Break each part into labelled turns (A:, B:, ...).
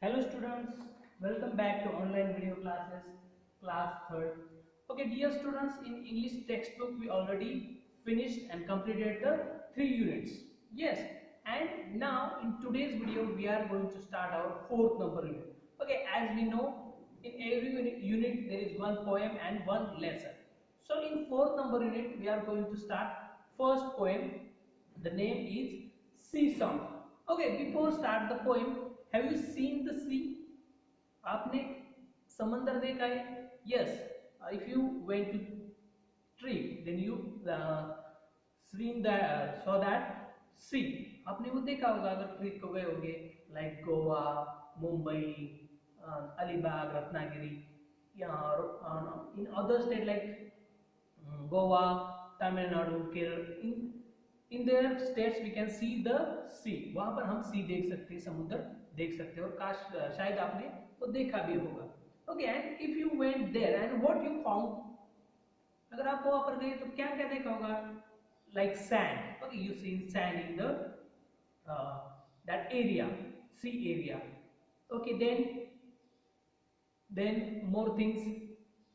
A: Hello students, welcome back to online video classes, class 3rd. Okay, dear students, in English textbook we already finished and completed the 3 units. Yes, and now in today's video we are going to start our 4th number unit. Okay, as we know, in every unit there is one poem and one lesson. So in 4th number unit we are going to start first poem. The name is Sea Song. Okay, before start the poem, have you seen the sea? आपने समंदर देखा है? Yes. If you went to trip, then you saw that sea. आपने वो देखा होगा अगर trip को गए होंगे, like गोवा, मुंबई, अलीबाग, रत्नागिरी, या in other state like Goa, Tamil Nadu, Kerala. In their states we can see the sea. वहां पर हम sea देख सकते हैं, समुद्र देख सकते हैं, और काश शायद आपने वो देखा भी होगा. Okay, and if you went there and what you found, अगर आप वहां पर गए तो क्या क्या देखा होगा? Like sand. Okay, you see sand in the that area, sea area. Okay, then more things.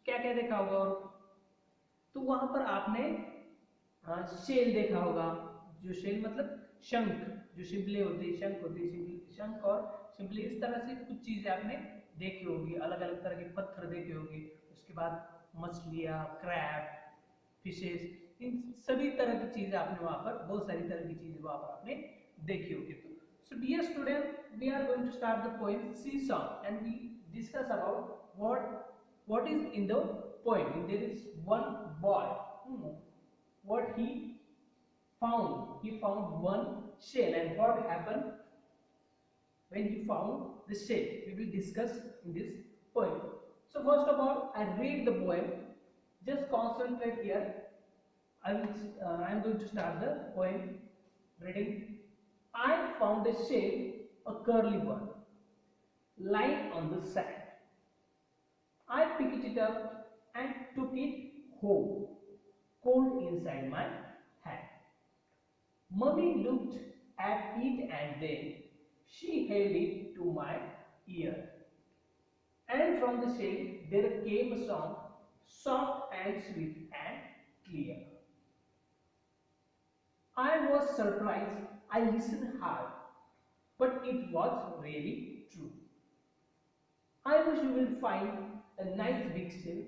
A: क्या क्या देखा होगा? और तो वहां पर आपने शेल देखा होगा. जो शेल मतलब शंख, जो शिंपले होते हैं, शंख होते हैं, शंख और शिंपले, इस तरह से कुछ चीजें आपने देखी होगी. अलग अलग तरह के पत्थर देखे होंगे. उसके बाद मछलियां, क्रैब, फिशेस, इन सभी तरह की चीजें आपने वहां पर, बहुत सारी तरह की चीजें वहां पर आपने देखी होगी. तो so dear student, we are going to start the poem sea song and we discuss about what is in the poem. There is one boy. What he found one shell, and what happened when he found the shell, we will discuss in this poem. So first of all, I read the poem. Just concentrate here. I am going to start the poem reading. I found a shell, a curly one, lying on the sand. I picked it up and took it home, cold inside my hand. Mummy looked at it and then she held it to my ear. And from the shell there came a song, soft and sweet and clear. I was surprised. I listened hard, but it was really true. I wish you will find a nice big shell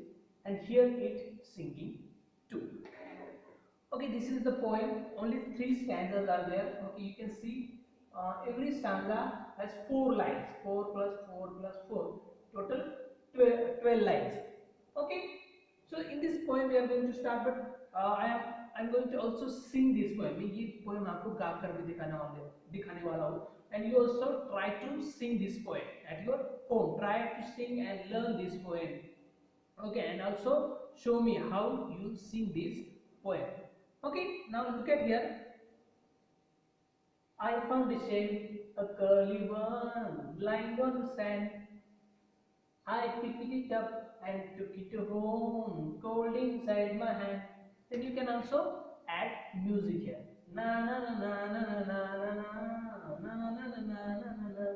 A: and hear it singing too. Okay, this is the poem. Only 3 stanzas are there. Okay, you can see every stanza has 4 lines. 4 plus 4 plus 4. Total 12 lines. Okay, so in this poem we are going to start, but I'm going to also sing this poem. मैं ये poem आपको गा कर भी दिखाने वाला हूँ. And you also try to sing this poem at your home. Try to sing and learn this poem. Okay, and also show me how you sing this poem. Okay, now look at here. I found a shell, a curly one, lying on the sand. I picked it up and took it home, cold inside my hand. Then you can also add music here. Na na na na na na na na na na na na na na na.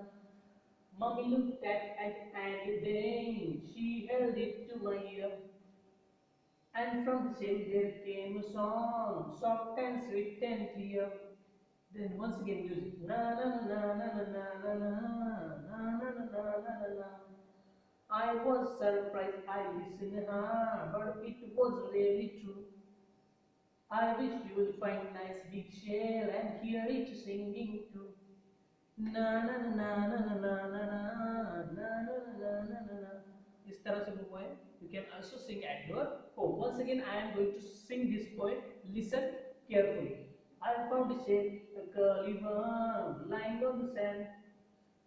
A: Mommy looked at it and then she held it to my ear. And from the shell there came a song, soft and sweet and clear. Then once again music. Na na na na na na na na na na na na na na. I was surprised. I listened hard, but it was really true. I wish you will find nice big shell and hear it singing too. Na na na na na na na na na na na na na na. इस तरह से वो poem you can also sing at your home. Once again I am going to sing this poem. Listen carefully. I found a shell, a curly one, lying on the sand.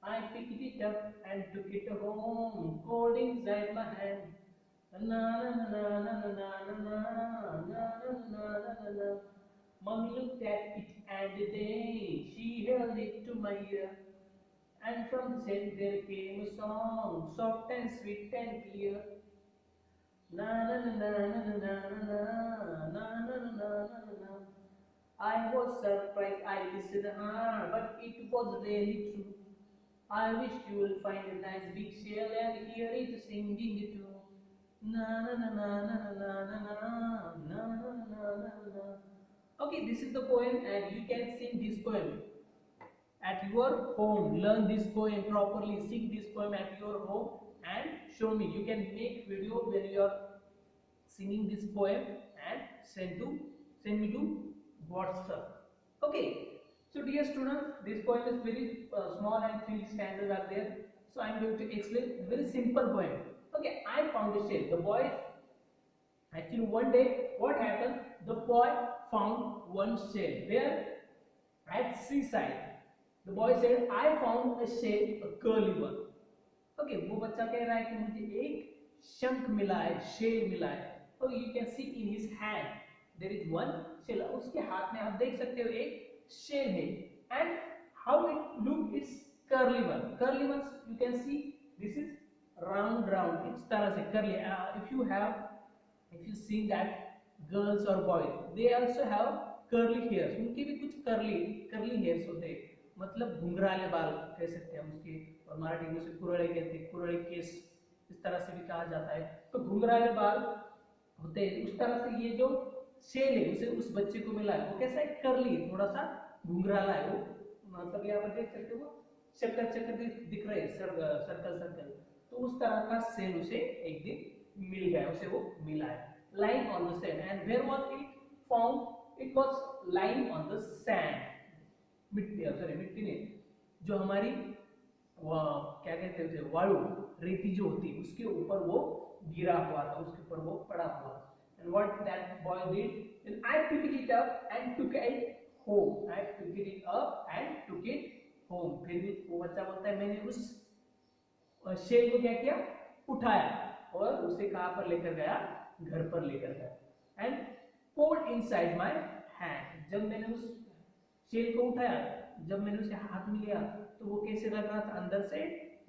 A: I picked it up and took it home, cold inside my hand. Na na na na na na na na na na na na. Mommy looked at it and then she held it to my ear. And from the shell there came a song, soft and sweet and clear. Na na na na na na na na na na na na na. I was surprised. I listened hard, but it was really true. I wish you will find a nice big shell and hear it singing too. Na na na na na na na na na na na na. Okay, this is the poem and you can sing this poem at your home. Learn this poem properly, sing this poem at your home and show me. You can make video when you are singing this poem and send me to WhatsApp. Okay, so dear students, this poem is very small and 3 stanzas are there, so I am going to explain very simple poem. Okay, I found a shell. The boy, actually one day what happened, the boy found one shell there at seaside. The boy said, I found a shell, a curly one. Okay, वो बच्चा कह रहा है कि मुझे एक शंख मिला है, शेल मिला है. Okay, you can see in his hand there is one shell. उसके हाथ में आप देख सकते हो एक shell है. And how it look, it's curly one. Curly ones you can see this is round. इस तरह से curly. If you see that girls or boys, they also have curly hairs. उनके भी कुछ curly hairs होते हैं, मतलब घुंघराले बाल कह सकते हैं हम उसके, और मराठी में उसे कुरळे कहते हैं, कुरळे केस इस तरह से भी कहा जाता है. तो घुंघराले बाल होते हैं उस तरह से. ये जो शेल है उसे उस बच्चे को मिला है, वो कैसा है, करली, थोड़ा सा घुंघराला है वो, मतलब यहाँ पर देख सकते हो चक्कर दिख रहे हैं, सर्कल. तो उस तरह का शेल उसे एक दिन मिल गया, उसे वो मिला है. lying on the sand. And where was it found? It was lying on the sand. मिट्टी ने, जो हमारी क्या कहते हैं वायु, रेती जो होती है उसके ऊपर वो गिरा हुआ था, उसके ऊपर वो पड़ा हुआ. And what that boy did, then I picked it up and took it home. I picked it up and took it home. फिर भी वो बच्चा बोलता है मैंने उस शेल को क्या किया, उठाया और उसे कहाँ पर लेकर गया, घर पर लेकर गया. And poured inside my hand. जब मैंने उस शेल को उठाया, जब मैंने उसे हाथ में लिया तो वो कैसे लग रहा था, अंदर से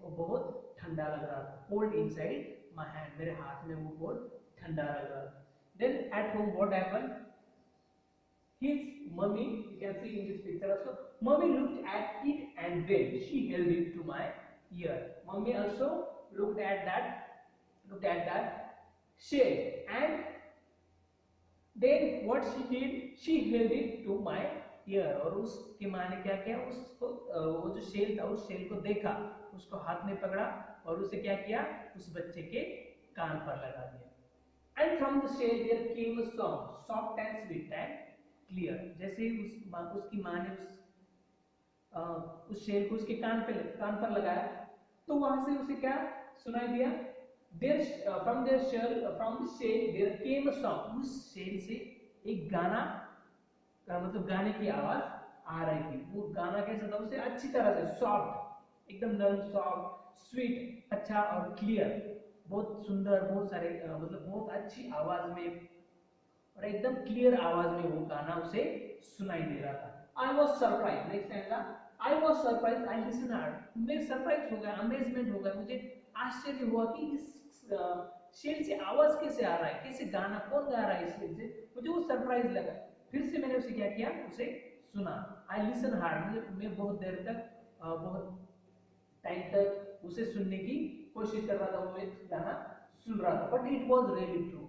A: वो बहुत ठंडा लग रहा था. Cold inside my hand, मेरे हाथ में वो बहुत ठंडा लग रहा था. Then at home what happened? His mummy, you can see in this picture also, mummy looked at it and then she held it to my ear. Mummy also looked at that shell, and then what she did, she held it to my ear. और उसकी माँ ने क्या किया, उसको वो जो shell था उस शेल को देखा, उसको हाथ में पकड़ा और उसे क्या किया, उस बच्चे के कान पर लगा दिया. And from the shell there came a song, soft and sweet and clear. जैसे उसकी माँ ने उस शेल को उसके कान पर लगाया तो वहां से उसे क्या सुनाई दिया, from the shell there came a song. उस शेल से एक गाना, मतलब गाने की आवाज आ रही थी. वो गाना कैसा था, उसे अच्छी तरह से सॉफ्ट, एकदम नरम, सॉफ्ट, स्वीट, अच्छा और क्लियर, बहुत सुंदर, बहुत सारे मतलब बहुत अच्छी आवाज में और एकदम क्लियर आवाज में वो गाना उसे सुनाई दे रहा था. I was surprised. नेक्स्ट आएगा, I was surprised and listened. मैं सरप्राइज हो गया, अमेजमेंट हो गया, मुझे आश्चर्य हुआ कि इस शेल से आवाज कैसे आ रहा है, कैसे गाना, कौन गा रहा है इस शेल से, मुझे वो सरप्राइज लगा. फिर से मैंने उसे क्या किया, उसे सुना. I listened hard. मैं बहुत देर तक, बहुत टाइम तक उसे सुनने की कोशिश कर रहा था, वो एक गाना सुन रहा था. But it was really true.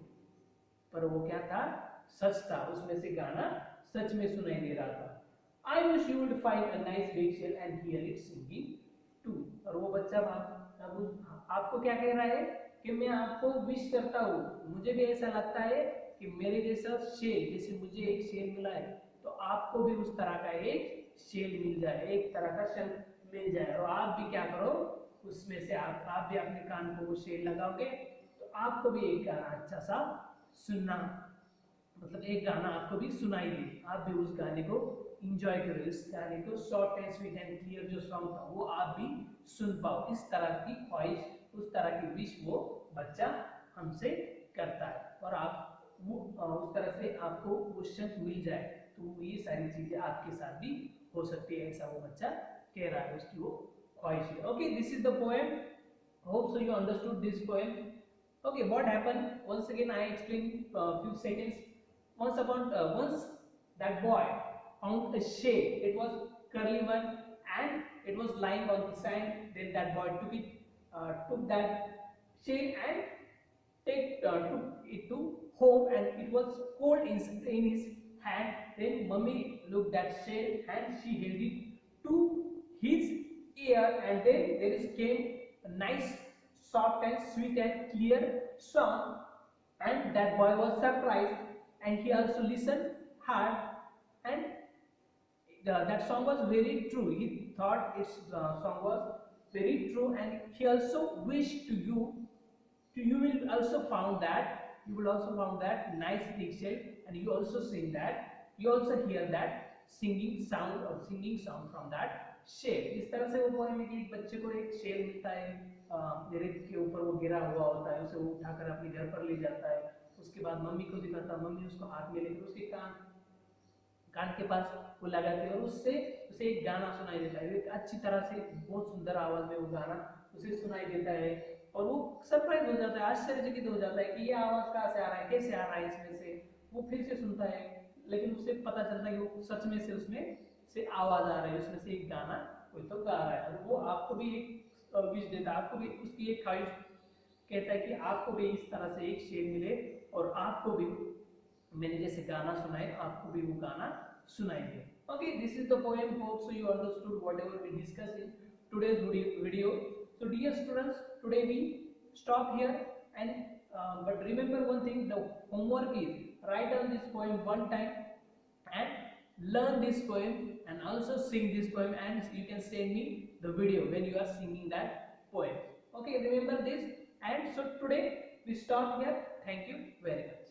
A: पर वो क्या था, सच था, उसमें से गाना सच में सुनाई दे रहा था. I wish you would find a nice big shell and hear it singing too. और वो बच्चा आपको क्या कह रहा है कि मैं आपको विश करता हूँ, मुझे भी ऐसा लगता है कि मेरे जैसा शेल, जैसे मुझे एक शेल मिला है तो आपको भी उस तरह का एक शेल मिल जाए, एक तरह का शेल मिल जाए. और आप भी क्या करो, उसमें से आप भी अपने कान को वो शेल लगाओगे तो आपको भी एक गाना अच्छा सा सुनना, मतलब एक गाना आपको भी सुनाई दे, आप भी उस गाने को इंजॉय करो, इस गाने को soft and sweet and clear जो सॉन्ग था वो आप भी सुन पाओ. इस तरह की ख्वाहिश, उस तरह की विश वो बच्चा हमसे करता है और आप वो उस तरह से आपको वो शंख मिल जाए तो ये सारी चीजें आपके साथ भी हो सकती है, ऐसा वो बच्चा कह रहा है, उसकी वो ख्वाहिश है. Okay, this is the poem. Hope so you understood this poem. Okay, what happened? Once again, I explain few seconds. Once that boy found a shell. It was curly one, and it was lying on the sand. Then that boy took that shell and took it to home, and it was cold in his hand. Then mummy looked at shell and she held it to his ear, and then there is came a nice, soft and sweet and clear song, and that boy was surprised, and he also listened hard, and that song was very true. He thought its song was very true, and he also wished you will also found that nice big shell, and you also sing that, you also hear that singing sound from that shell. इस तरह से वो poem है कि एक बच्चे को एक शेल मिलता है, रेत के ऊपर वो गिरा हुआ होता है, उसे वो उठाकर अपने घर पर ले जाता है, उसके बाद मम्मी को दिखाता है, मम्मी उसको हाथ में लेकर उसके कान के पास वो लगाती है, और उससे उसे एक गाना सुनाई देता है, एक अच्छी तरह से बहुत सुंदर आवाज में वो गाना उसे सुनाई देता है, और वो सरप्राइज हो जाता है, आश्चर्यचकित हो जाता है कि ये आवाज कहाँ से आ रहा है, कैसे आ रहा है इसमें से। वो फिर से सुनता है, लेकिन उसे पता चलता है कि वो सच में से उसमें से आवाज आ रही है, उसमें से एक गाना कोई तो गा रहा है, और वो आपको भी एक विश देता है, आपको भी उसकी एक ख्वाहिश कहता है कि आपको भी इस तरह से एक शेर मिले, और आपको भी मैंने जैसे गाना सुनाए आपको भी वो गाना सुनाई दे। Okay, this is the poem. Hope so you understood whatever we discussed in today's video. So dear students, today we stop here, and but remember one thing, the homework is write down this poem one time and learn this poem, and also sing this poem, and you can send me the video when you are singing that poem. Okay, remember this. And so today we stop here. Thank you very much.